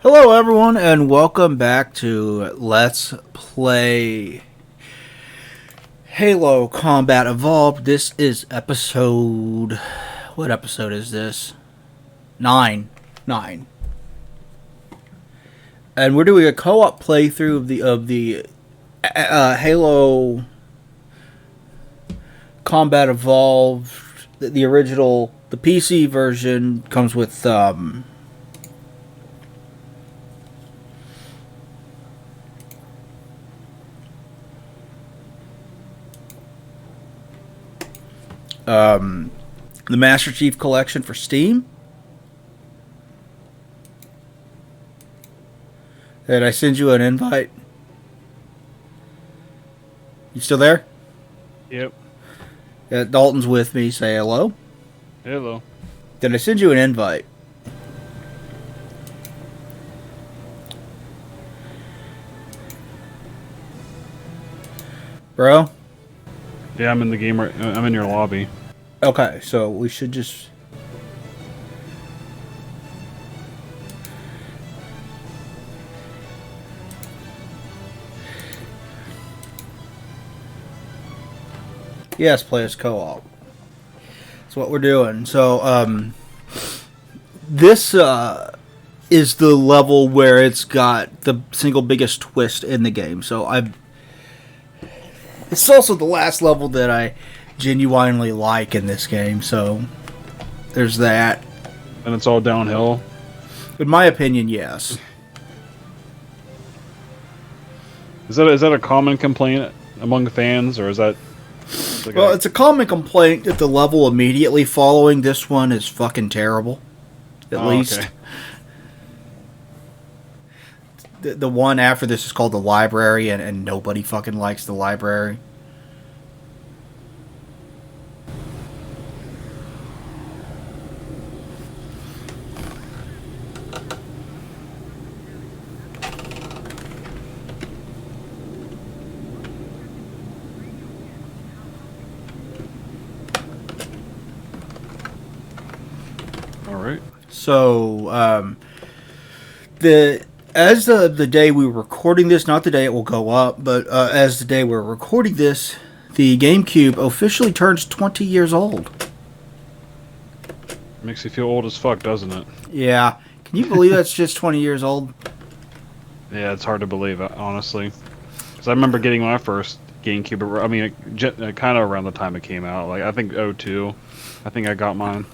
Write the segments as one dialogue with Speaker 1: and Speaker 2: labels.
Speaker 1: Hello, everyone, and welcome back to Let's Play Halo Combat Evolved. This is episode... What episode is this? 9. 9. And we're doing a co-op playthrough of the Halo Combat Evolved. The original, the PC version comes with... the Master Chief Collection for Steam. Did I send you an invite? You still there?
Speaker 2: Yep.
Speaker 1: Dalton's with me. Say hello.
Speaker 2: Hello.
Speaker 1: Did I send you an invite? Bro?
Speaker 2: Yeah, I'm in the game. I'm in your lobby.
Speaker 1: Okay, so we should just... Yes, play as co-op. That's what we're doing. So, this is the level where it's got the single biggest twist in the game. So it's also the last level that I genuinely like in this game. So there's that.
Speaker 2: And it's all downhill.
Speaker 1: In my opinion, yes.
Speaker 2: Is that a common complaint among fans, or is that?
Speaker 1: Well, it's a common complaint that the level immediately following this one is fucking terrible. At least.
Speaker 2: Okay.
Speaker 1: The one after this is called the library, and nobody fucking likes the library.
Speaker 2: All right.
Speaker 1: So, as the day we were recording this, not the day it will go up, but as the day we're recording this, the GameCube officially turns 20 years old.
Speaker 2: Makes you feel old as fuck, doesn't it?
Speaker 1: Yeah. Can you believe that's just 20 years old?
Speaker 2: Yeah, it's hard to believe, honestly. Because I remember getting my first GameCube. I mean, kind of around the time it came out. Like I think '02. I think I got mine.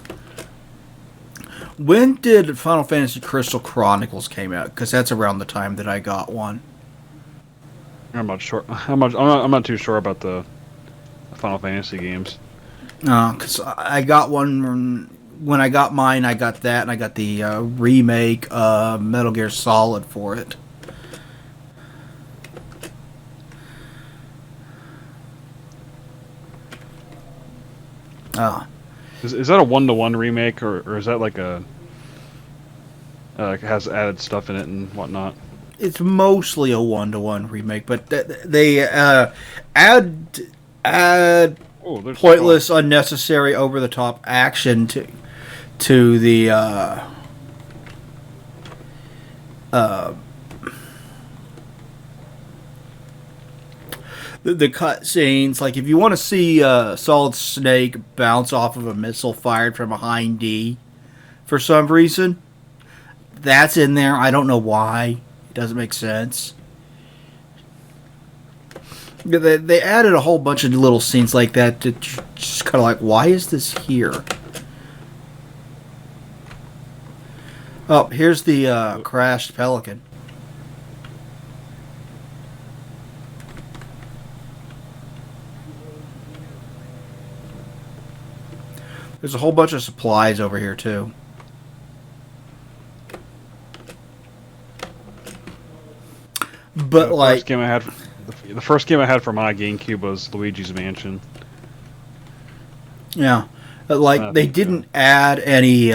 Speaker 1: When did Final Fantasy Crystal Chronicles came out? Because that's around the time that I got one.
Speaker 2: I'm not sure. I'm not too sure about the Final Fantasy games.
Speaker 1: Because I got one when I got mine. I got that, and I got the remake Metal Gear Solid for it.
Speaker 2: Is that a 1-to-1 remake, or is that like a has added stuff in it and whatnot?
Speaker 1: It's mostly a 1-to-1 remake, but they add pointless, unnecessary, over-the-top action to the cut scenes. Like if you want to see Solid Snake bounce off of a missile fired from behind D for some reason, that's in there. I don't know why. It doesn't make sense. They added a whole bunch of little scenes like that to just kind of like, why is this here? Oh, here's the crashed Pelican. There's a whole bunch of supplies over here, too. But,
Speaker 2: the
Speaker 1: like...
Speaker 2: The first game I had for my GameCube was Luigi's Mansion.
Speaker 1: Yeah. But, like, they didn't add any...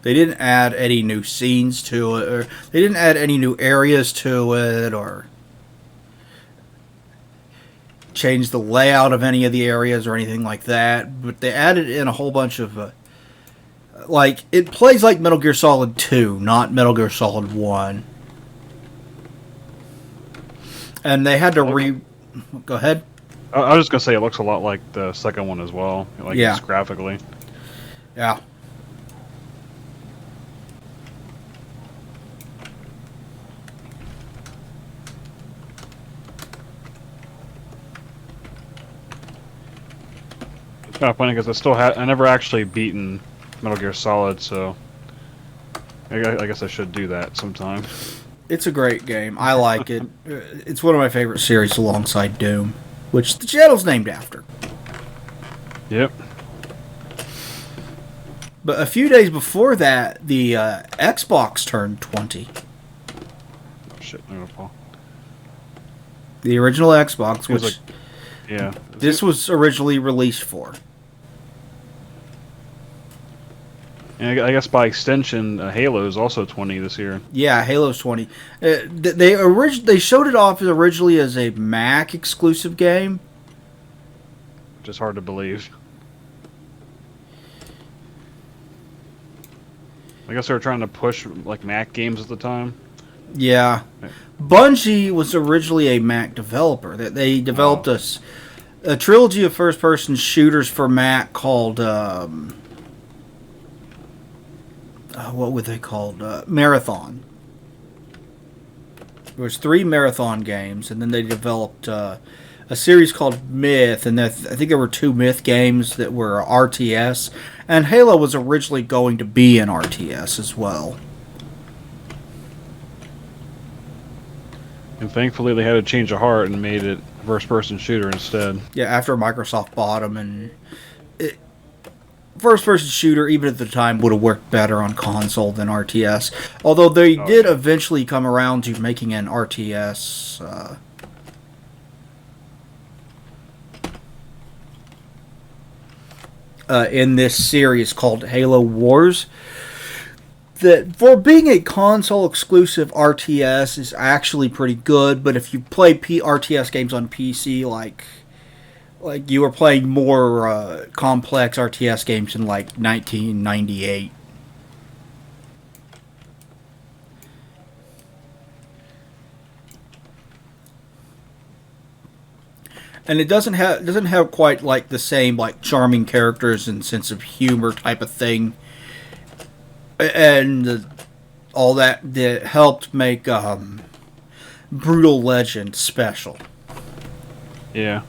Speaker 1: They didn't add any new scenes to it, or they didn't add any new areas to it, or change the layout of any of the areas or anything like that. But they added in a whole bunch of like it plays like Metal Gear Solid 2, not Metal Gear Solid 1. And they had to Go ahead.
Speaker 2: I was just gonna say it looks a lot like the second one as well, like just graphically.
Speaker 1: Yeah.
Speaker 2: It's kind of funny because I never actually beaten Metal Gear Solid, so I guess I should do that sometime.
Speaker 1: It's a great game. I like it. It's one of my favorite series alongside Doom, which the channel's named after.
Speaker 2: Yep.
Speaker 1: But a few days before that, the Xbox turned 20.
Speaker 2: Oh, shit, I'm gonna fall.
Speaker 1: The original Xbox, which
Speaker 2: yeah,
Speaker 1: this was originally released for.
Speaker 2: And I guess by extension, Halo is also 20 this year.
Speaker 1: Yeah, Halo's 20. They showed it off originally as a Mac exclusive game.
Speaker 2: Which is hard to believe. I guess they were trying to push like Mac games at the time.
Speaker 1: Yeah. Bungie was originally a Mac developer. They developed a trilogy of first-person shooters for Mac called... what were they called? Marathon. There was 3 Marathon games, and then they developed a series called Myth, and I think there were 2 Myth games that were RTS, and Halo was originally going to be an RTS as well.
Speaker 2: And thankfully they had to change a heart and made it a first-person shooter instead.
Speaker 1: Yeah, after Microsoft bought them, and first-person shooter, even at the time, would have worked better on console than RTS. Although they did eventually come around to making an RTS. In this series called Halo Wars. That for being a console exclusive RTS is actually pretty good, but if you play RTS games on PC, like you were playing more complex RTS games in like 1998. And it doesn't have quite like the same like charming characters and sense of humor type of thing, and all that helped make Brutal Legend special.
Speaker 2: Yeah.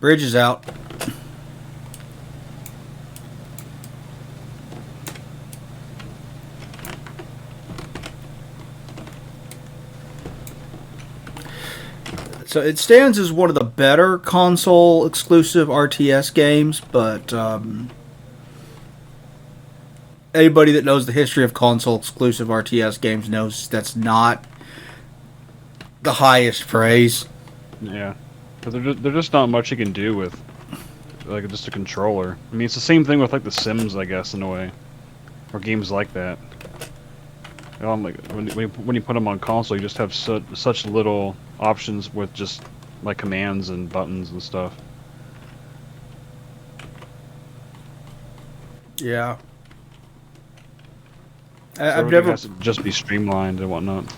Speaker 1: Bridge is out. So it stands as one of the better console exclusive RTS games, but anybody that knows the history of console exclusive RTS games knows that's not the highest praise.
Speaker 2: Yeah. Because there's just not much you can do with like just a controller. I mean, it's the same thing with like The Sims, I guess, in a way, or games like that. Like when you put them on console, you just have such little options with just like commands and buttons and stuff.
Speaker 1: Yeah.
Speaker 2: I've never has to just be streamlined and whatnot.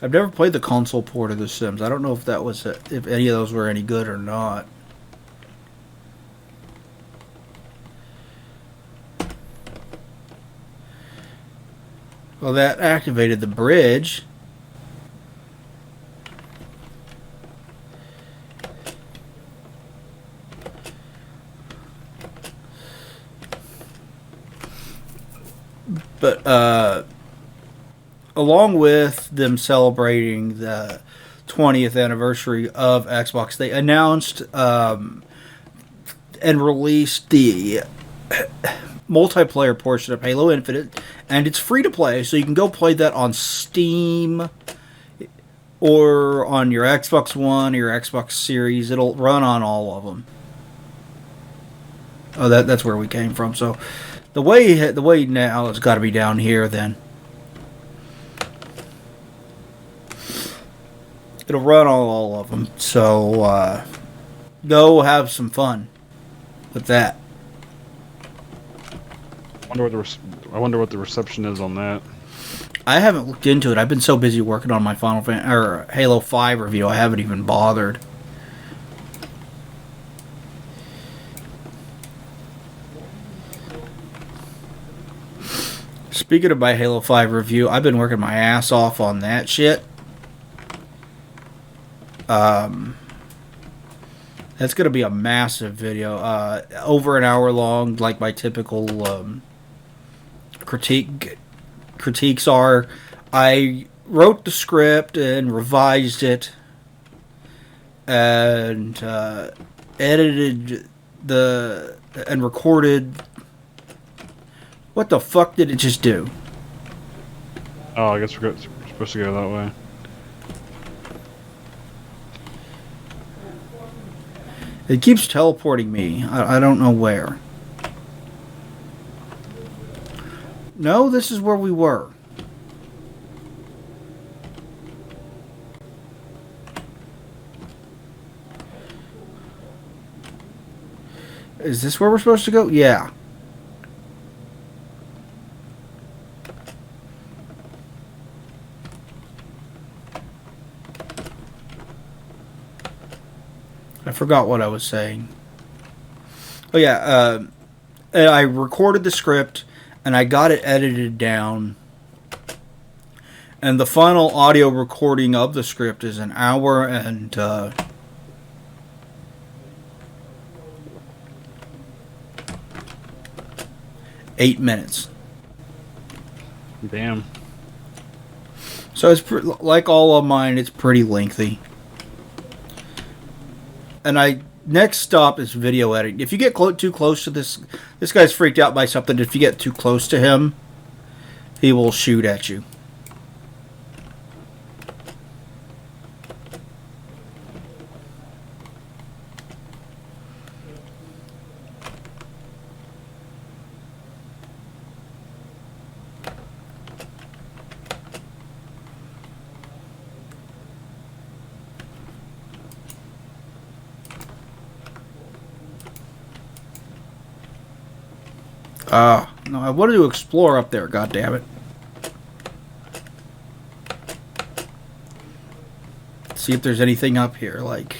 Speaker 1: I've never played the console port of The Sims. I don't know if that was if any of those were any good or not. Well, that activated the bridge. But along with them celebrating the 20th anniversary of Xbox, they announced and released the multiplayer portion of Halo Infinite, and it's free to play, so you can go play that on Steam or on your Xbox One or your Xbox Series. It'll run on all of them. Oh, that's where we came from. So the way now it's got to be down here then. It'll run all of them. So go have some fun with that.
Speaker 2: I wonder what the reception is on that.
Speaker 1: I haven't looked into it. I've been so busy working on my Halo 5 review, I haven't even bothered. Speaking of my Halo 5 review, I've been working my ass off on that shit. That's going to be a massive video. Over an hour long, like my typical critiques are. I wrote the script and revised it and edited and recorded. What the fuck did it just do?
Speaker 2: Oh, I guess we're supposed to go that way.
Speaker 1: It keeps teleporting me. I don't know where. No, this is where we were. Is this where we're supposed to go? Yeah. I forgot what I was saying. Oh yeah, I recorded the script and I got it edited down. And the final audio recording of the script is an hour and 8 minutes.
Speaker 2: Damn.
Speaker 1: So it's like all of mine. It's pretty lengthy. And next stop is video editing. If you get too close to this guy's freaked out by something. If you get too close to him, he will shoot at you. No, I wanted to explore up there, goddammit. See if there's anything up here, like...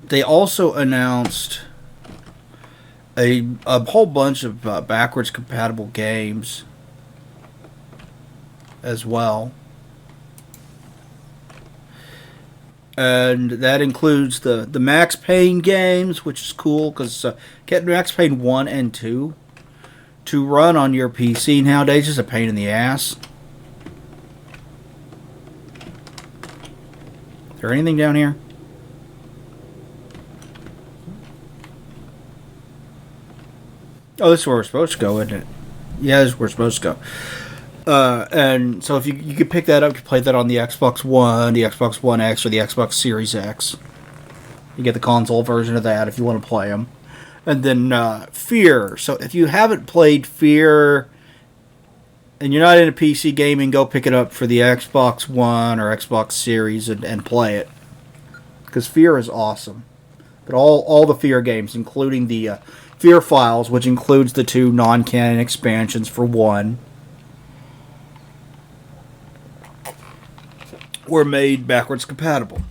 Speaker 1: they also announced a whole bunch of backwards compatible games as well. And that includes the Max Payne games, which is cool because getting Max Payne 1 and 2 to run on your PC nowadays is a pain in the ass. Is there anything down here? Oh, this is where we're supposed to go, isn't it? Yeah, this is where we're supposed to go. And so if you could pick that up, you play that on the Xbox One, the Xbox One X, or the Xbox Series X. You get the console version of that if you want to play them. And then Fear. So if you haven't played Fear and you're not into PC gaming, go pick it up for the Xbox One or Xbox Series and play it. Because Fear is awesome. But all the Fear games, including the Fear Files, which includes the 2 non-canon expansions for 1, were made backwards compatible.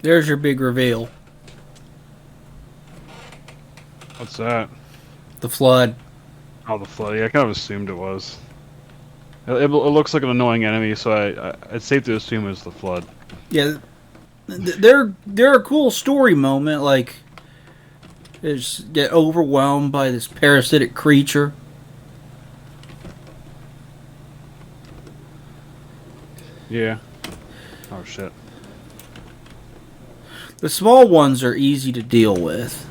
Speaker 1: There's your big reveal.
Speaker 2: What's that?
Speaker 1: The flood.
Speaker 2: Oh, the flood. Yeah, I kind of assumed it was. It looks like an annoying enemy, so it's safe to assume it's the flood.
Speaker 1: Yeah, they're a cool story moment. Like, just get overwhelmed by this parasitic creature.
Speaker 2: Yeah. Oh shit.
Speaker 1: The small ones are easy to deal with.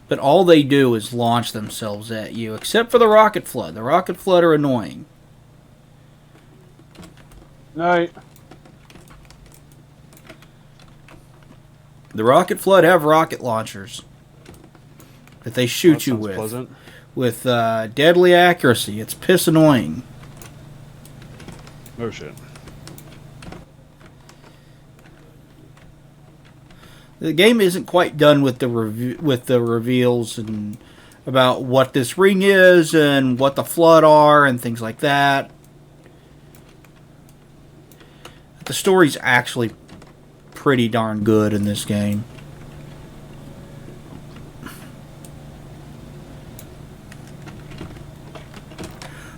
Speaker 1: But all they do is launch themselves at you, except for the rocket flood. The rocket flood are annoying.
Speaker 2: Night.
Speaker 1: The rocket flood have rocket launchers that they shoot you with.
Speaker 2: Pleasant.
Speaker 1: With deadly accuracy. It's piss annoying.
Speaker 2: Oh shit.
Speaker 1: The game isn't quite done with the reveals and about what this ring is and what the flood are and things like that. The story's actually pretty darn good in this game.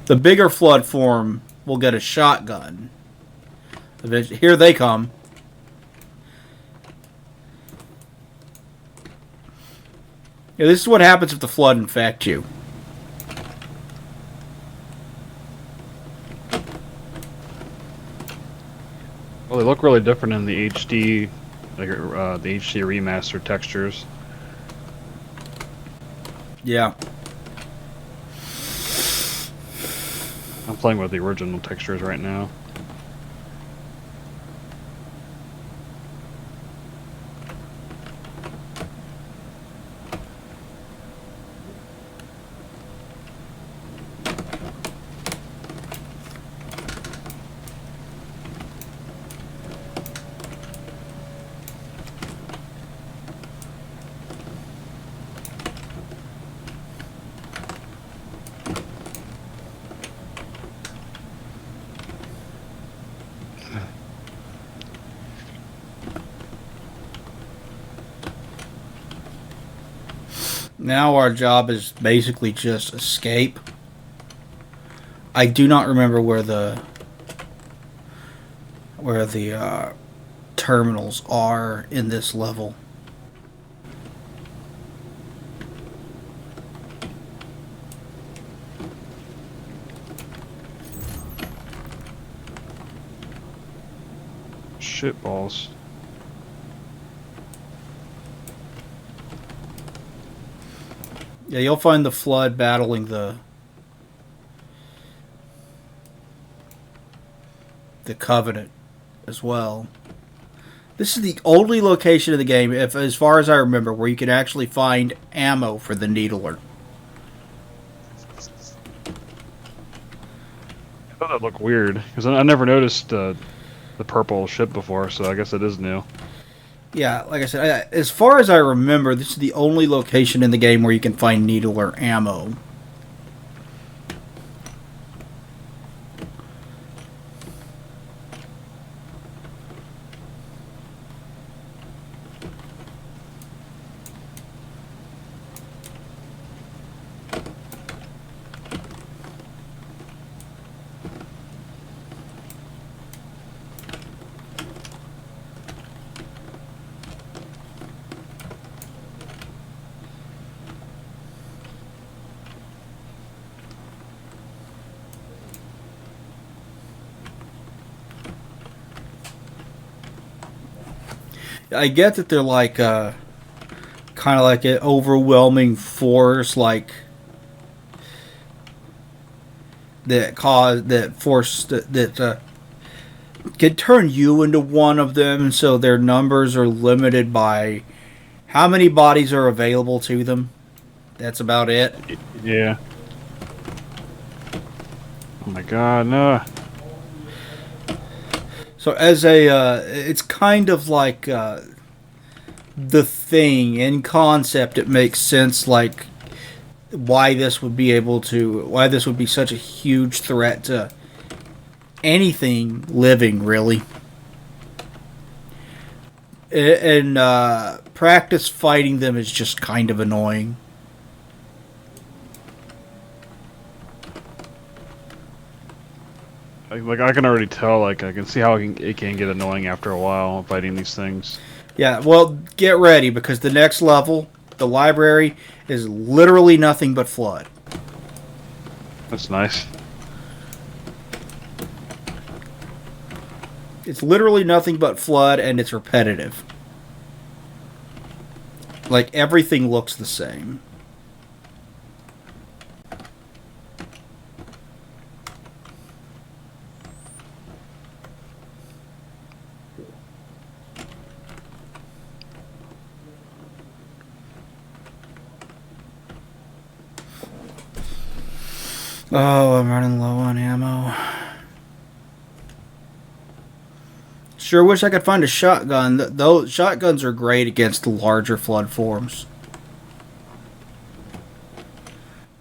Speaker 1: The bigger flood form will get a shotgun. Here they come. Yeah, this is what happens if the flood infects you.
Speaker 2: Well, they look really different in the HD, like the HD remastered textures.
Speaker 1: Yeah.
Speaker 2: I'm playing with the original textures right now.
Speaker 1: Now our job is basically just escape. I do not remember where the terminals are in this level.
Speaker 2: Shit balls.
Speaker 1: Yeah, you'll find the flood battling the Covenant as well. This is the only location of the game, if as far as I remember, where you can actually find ammo for the Needler.
Speaker 2: I thought that looked weird because I never noticed the purple ship before, so I guess it is new.
Speaker 1: Yeah, like I said, as far as I remember, this is the only location in the game where you can find Needler ammo. I get that they're like kind of like an overwhelming force, like that can turn you into one of them. So their numbers are limited by how many bodies are available to them. That's about it.
Speaker 2: Yeah. Oh my god, no.
Speaker 1: So as it's kind of like the Thing in concept. It makes sense. Like why this would be why this would be such a huge threat to anything living, really. And practice fighting them is just kind of annoying.
Speaker 2: Like I can already tell. Like I can see how it can get annoying after a while fighting these things.
Speaker 1: Yeah, well, get ready because the next level, the library, is literally nothing but flood.
Speaker 2: That's nice.
Speaker 1: It's literally nothing but flood, and it's repetitive. Like, everything looks the same. Oh, I'm running low on ammo. Sure wish I could find a shotgun. Those shotguns are great against the larger flood forms.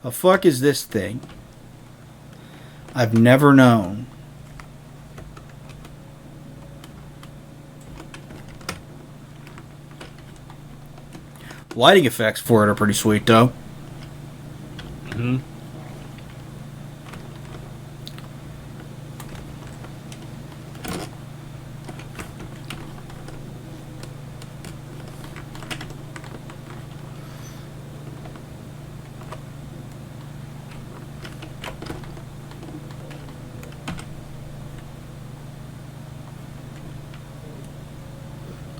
Speaker 1: The fuck is this thing? I've never known. Lighting effects for it are pretty sweet, though.
Speaker 2: Hmm.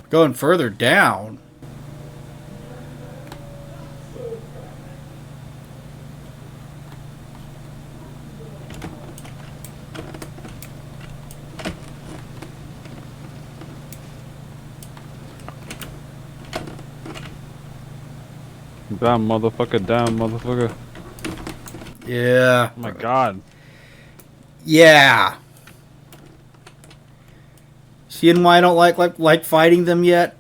Speaker 1: Going further down.
Speaker 2: Down, motherfucker. Down, motherfucker.
Speaker 1: Yeah.
Speaker 2: Oh my god.
Speaker 1: Yeah. Seeing why I don't like fighting them yet?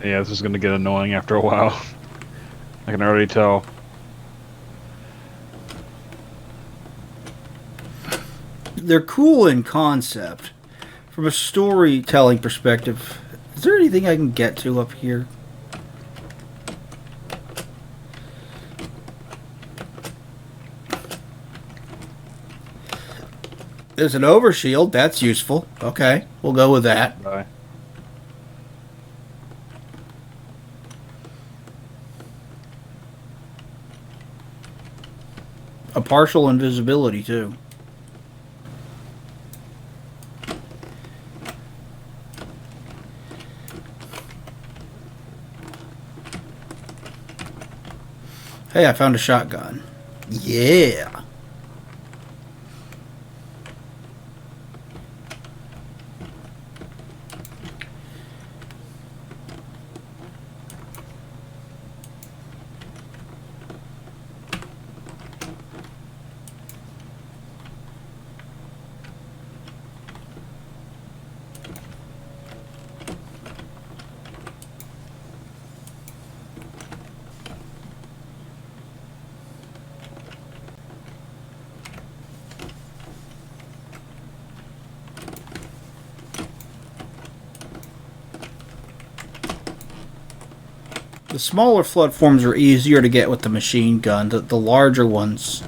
Speaker 2: Yeah, this is gonna get annoying after a while. I can already tell.
Speaker 1: They're cool in concept. From a storytelling perspective, is there anything I can get to up here? There's an overshield. That's useful. Okay, we'll go with that.
Speaker 2: Bye.
Speaker 1: A partial invisibility, too. Hey, I found a shotgun. Yeah. The smaller flood forms are easier to get with the machine gun. The larger ones...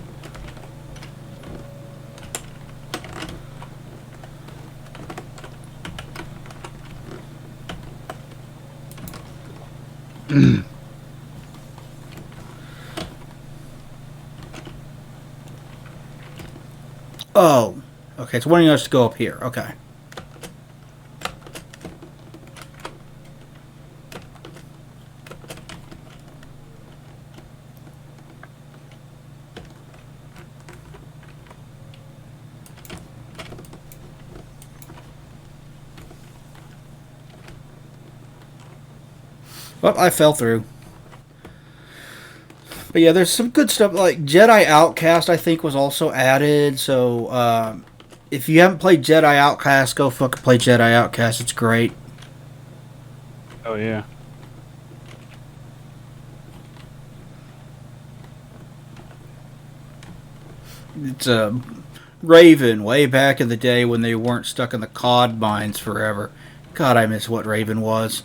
Speaker 1: Oh. Okay, it's wanting us to go up here. Okay. Well, I fell through. But yeah, there's some good stuff. Like Jedi Outcast, I think, was also added. So if you haven't played Jedi Outcast, go fucking play Jedi Outcast. It's great.
Speaker 2: Oh yeah.
Speaker 1: It's Raven, way back in the day when they weren't stuck in the cod mines forever. God, I miss what Raven was.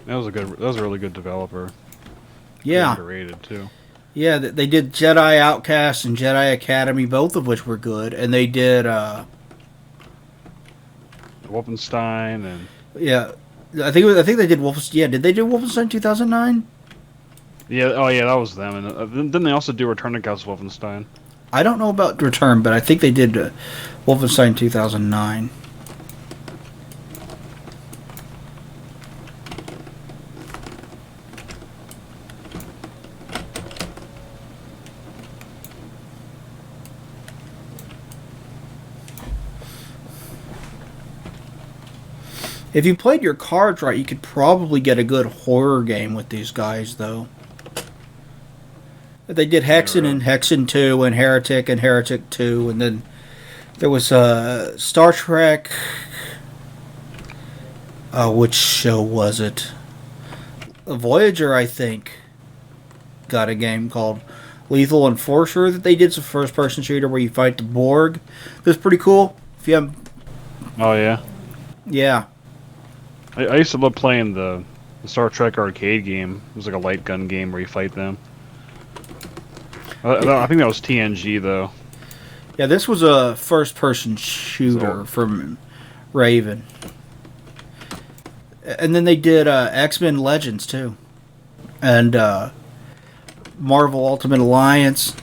Speaker 2: That was a really good developer. Pretty
Speaker 1: Yeah.
Speaker 2: underrated too.
Speaker 1: Yeah, they did Jedi Outcast and Jedi Academy, both of which were good. And they did,
Speaker 2: Wolfenstein and
Speaker 1: yeah, I think they did Wolfenstein. Yeah, did they do Wolfenstein 2009?
Speaker 2: yeah, oh yeah, that was them. And then they also do Return to Castle Wolfenstein.
Speaker 1: I don't know about Return, but I think they did Wolfenstein 2009. If you played your cards right, you could probably get a good horror game with these guys, though. They did Hexen
Speaker 2: really.
Speaker 1: and Hexen 2 and Heretic 2, and then there was Star Trek. Which show was it? Voyager, I think, got a game called Lethal Enforcer that they did. It's a first-person shooter where you fight the Borg. That's pretty cool. If you have,
Speaker 2: Oh yeah,
Speaker 1: yeah.
Speaker 2: I used to love playing the Star Trek arcade game. It was like a light gun game where you fight them. I think that was TNG though.
Speaker 1: Yeah, this was a first-person shooter
Speaker 2: So-
Speaker 1: from Raven. And then they did X-Men Legends, too. And Marvel Ultimate Alliance.